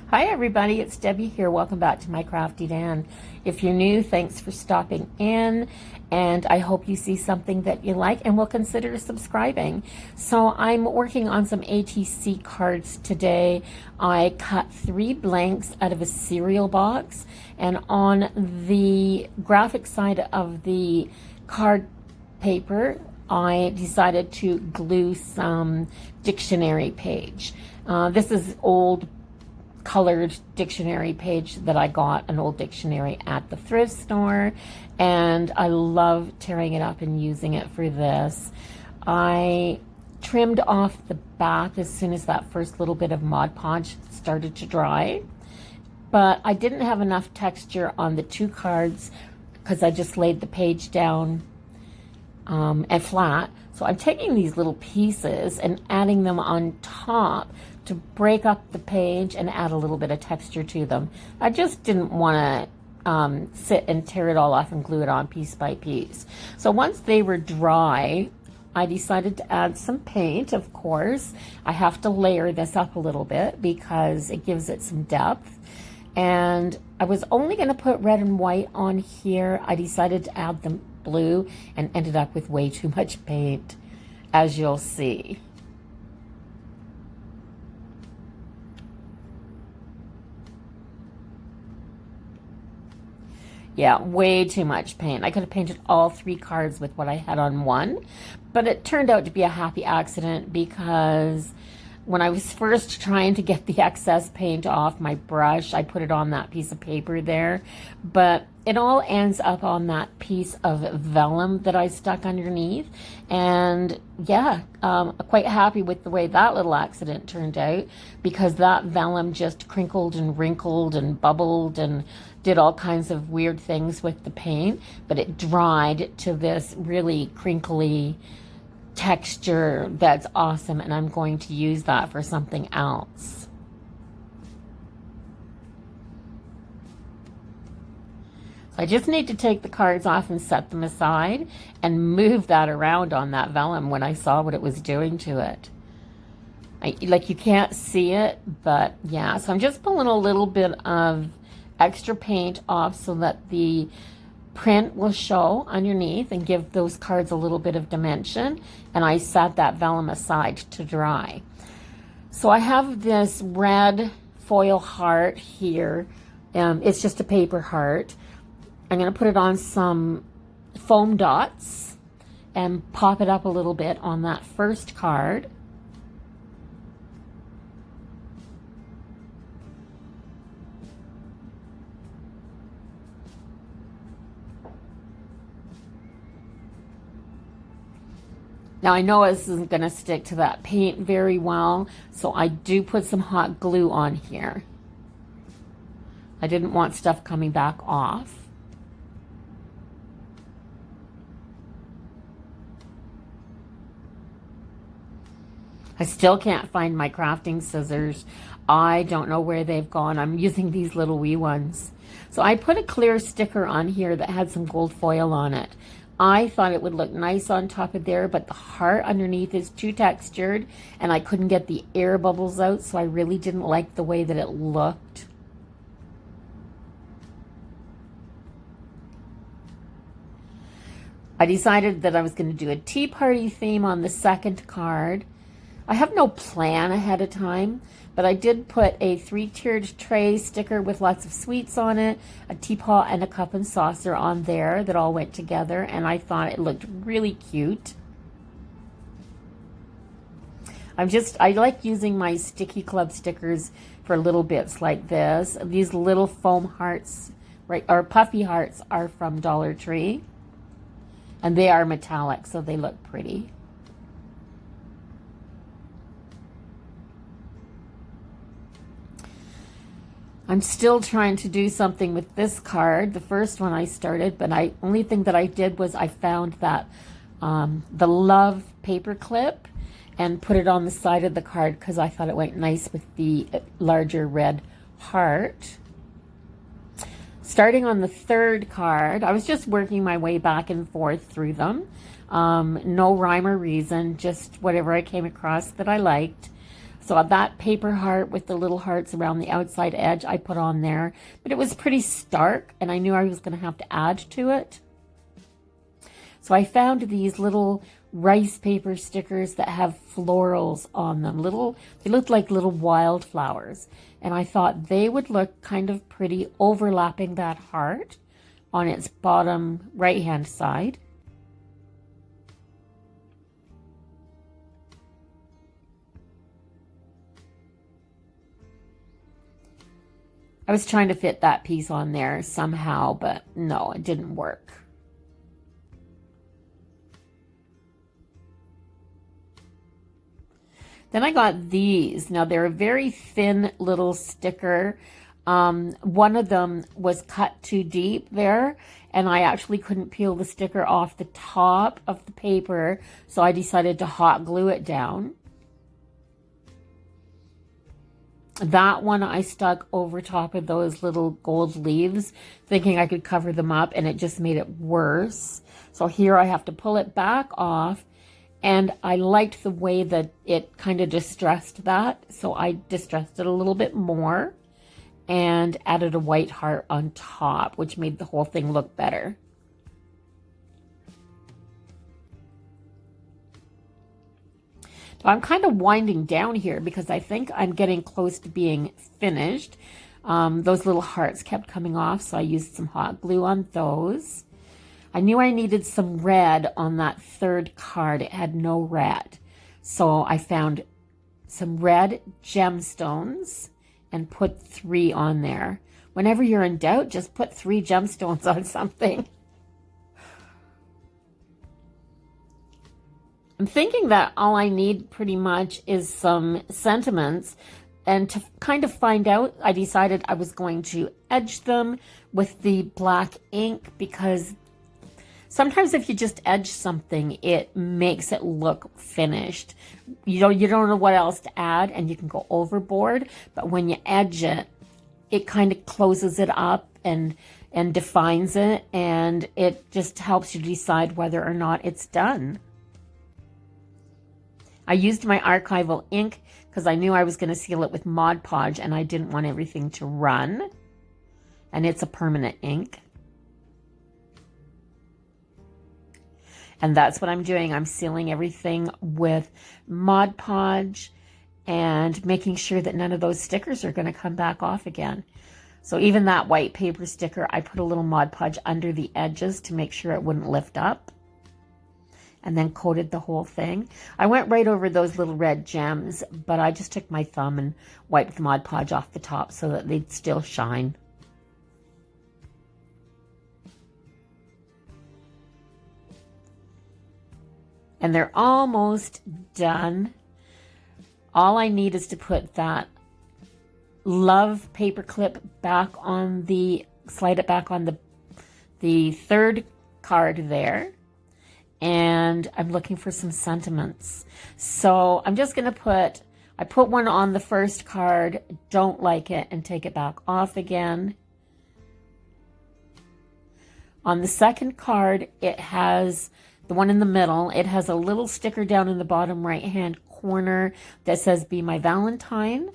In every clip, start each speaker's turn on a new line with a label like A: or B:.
A: Hi everybody, it's Debbie here. Welcome back to My Crafty Dan. If you're new, thanks for stopping in, and I hope you see something that you like and will consider subscribing. So I'm working on some ATC cards today. I cut 3 blanks out of a cereal box, and on the graphic side of the card paper, I decided to glue some dictionary page. This is old colored dictionary page that I got, an old dictionary at the thrift store, and I love tearing it up and using it for this. I trimmed off the back as soon as that first little bit of Mod Podge started to dry, but I didn't have enough texture on the 2 cards because I just laid the page down and flat. So I'm taking these little pieces and adding them on top to break up the page and add a little bit of texture to them. I just didn't want to sit and tear it all off and glue it on piece by piece. So once they were dry, I decided to add some paint, of course. I have to layer this up a little bit because it gives it some depth. And I was only going to put red and white on here. I decided to add the blue and ended up with way too much paint, as you'll see. Yeah, way too much paint. I could have painted all 3 cards with what I had on one, but it turned out to be a happy accident because when I was first trying to get the excess paint off my brush, I put it on that piece of paper there, but it all ends up on that piece of vellum that I stuck underneath. And yeah, quite happy with the way that little accident turned out, because that vellum just crinkled and wrinkled and bubbled and did all kinds of weird things with the paint, but it dried to this really crinkly texture that's awesome, and I'm going to use that for something else. So I just need to take the cards off and set them aside and move that around on that vellum when I saw what it was doing to it. Like, you can't see it, but yeah, so I'm just pulling a little bit of extra paint off so that the print will show underneath and give those cards a little bit of dimension, and I set that vellum aside to dry. So I have this red foil heart here. It's just a paper heart. I'm going to put it on some foam dots and pop it up a little bit on that first card. Now I know this isn't going to stick to that paint very well, so I do put some hot glue on here. I didn't want stuff coming back off. I still can't find my crafting scissors. I don't know where they've gone. I'm using these little wee ones. So I put a clear sticker on here that had some gold foil on it. I thought it would look nice on top of there, but the heart underneath is too textured and I couldn't get the air bubbles out, so I really didn't like the way that it looked. I decided that I was going to do a tea party theme on the second card. I have no plan ahead of time, but I did put a 3-tiered tray sticker with lots of sweets on it, a teapot and a cup and saucer on there that all went together, and I thought it looked really cute. I like using my Sticky Club stickers for little bits like this. These little foam hearts, right, or puffy hearts, are from Dollar Tree, and they are metallic, so they look pretty. I'm still trying to do something with this card. The first one I started, but only thing that I did was I found that the love paper clip and put it on the side of the card because I thought it went nice with the larger red heart. Starting on the third card, I was just working my way back and forth through them. No rhyme or reason, just whatever I came across that I liked. So that paper heart with the little hearts around the outside edge I put on there, but it was pretty stark and I knew I was going to have to add to it. So I found these little rice paper stickers that have florals on them. They look like little wildflowers. And I thought they would look kind of pretty overlapping that heart on its bottom right-hand side. I was trying to fit that piece on there somehow, but no, it didn't work. Then I got these. Now they're a very thin little sticker. One of them was cut too deep there, and I actually couldn't peel the sticker off the top of the paper, so I decided to hot glue it down. That one I stuck over top of those little gold leaves, thinking I could cover them up, and it just made it worse. So here I have to pull it back off, and I liked the way that it kind of distressed that, so I distressed it a little bit more and added a white heart on top, which made the whole thing look better. So I'm kind of winding down here because I think I'm getting close to being finished. Those little hearts kept coming off, so I used some hot glue on those. I knew I needed some red on that third card. It had no red. So I found some red gemstones and put 3 on there. Whenever you're in doubt, just put 3 gemstones on something. I'm thinking that all I need pretty much is some sentiments, and to kind of find out, I decided I was going to edge them with the black ink, because sometimes if you just edge something, it makes it look finished. You don't know what else to add, and you can go overboard, but when you edge it, it kind of closes it up and defines it, and it just helps you decide whether or not it's done. I used my archival ink because I knew I was going to seal it with Mod Podge and I didn't want everything to run. And it's a permanent ink. And that's what I'm doing. I'm sealing everything with Mod Podge and making sure that none of those stickers are going to come back off again. So even that white paper sticker, I put a little Mod Podge under the edges to make sure it wouldn't lift up. And then coated the whole thing. I went right over those little red gems, but I just took my thumb and wiped the Mod Podge off the top so that they'd still shine. And they're almost done. All I need is to put that love paper clip back on slide it back on the third card there. And I'm looking for some sentiments. So I'm just going to I put one on the first card, don't like it, and take it back off again. On the second card, it has the one in the middle. It has a little sticker down in the bottom right-hand corner that says, "Be my Valentine."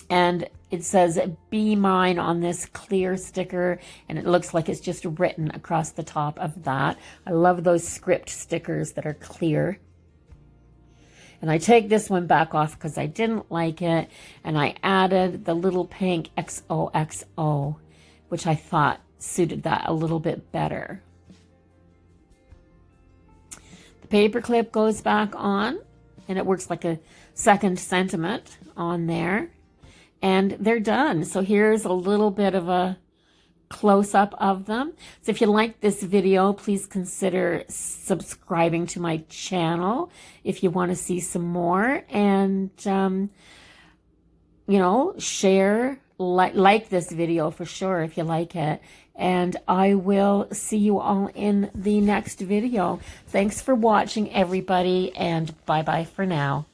A: And it says, "Be mine" on this clear sticker, and it looks like it's just written across the top of that. I love those script stickers that are clear. And I take this one back off because I didn't like it, and I added the little pink XOXO, which I thought suited that a little bit better. The paper clip goes back on, and it works like a second sentiment on there. And they're done. So here's a little bit of a close-up of them. So if you like this video, please consider subscribing to my channel if you want to see some more. And, share, like this video for sure if you like it. And I will see you all in the next video. Thanks for watching, everybody, and bye-bye for now.